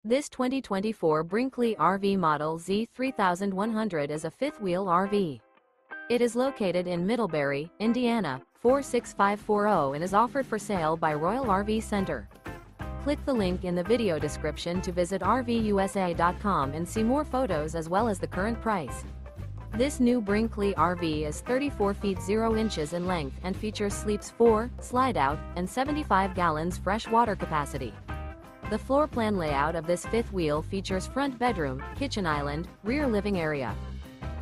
This 2024 Brinkley RV Model Z 3100 is a fifth-wheel RV. It is located in Middlebury, Indiana, 46540 and is offered for sale by Royal RV Center. Click the link in the video description to visit RVUSA.com and see more photos as well as the current price. This new Brinkley RV is 34 feet 0 inches in length and features sleeps 4, Slideout, and 75 gallons fresh water capacity. The floor plan layout of this fifth wheel features front bedroom, kitchen island, rear living area.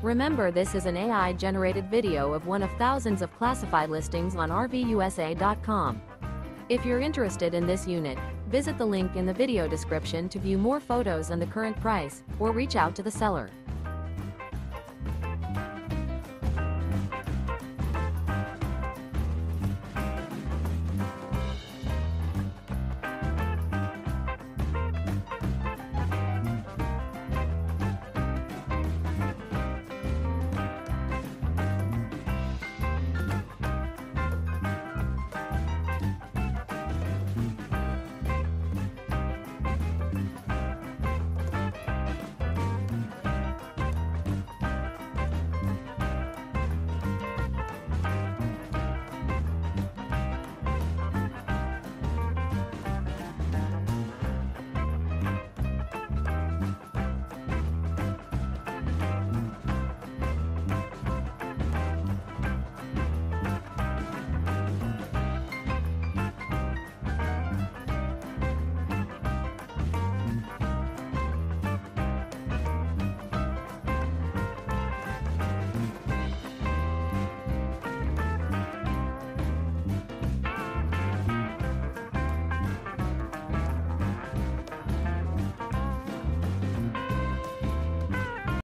Remember, this is an AI-generated video of one of thousands of classified listings on RVUSA.com. If you're interested in this unit, visit the link in the video description to view more photos and the current price, or reach out to the seller.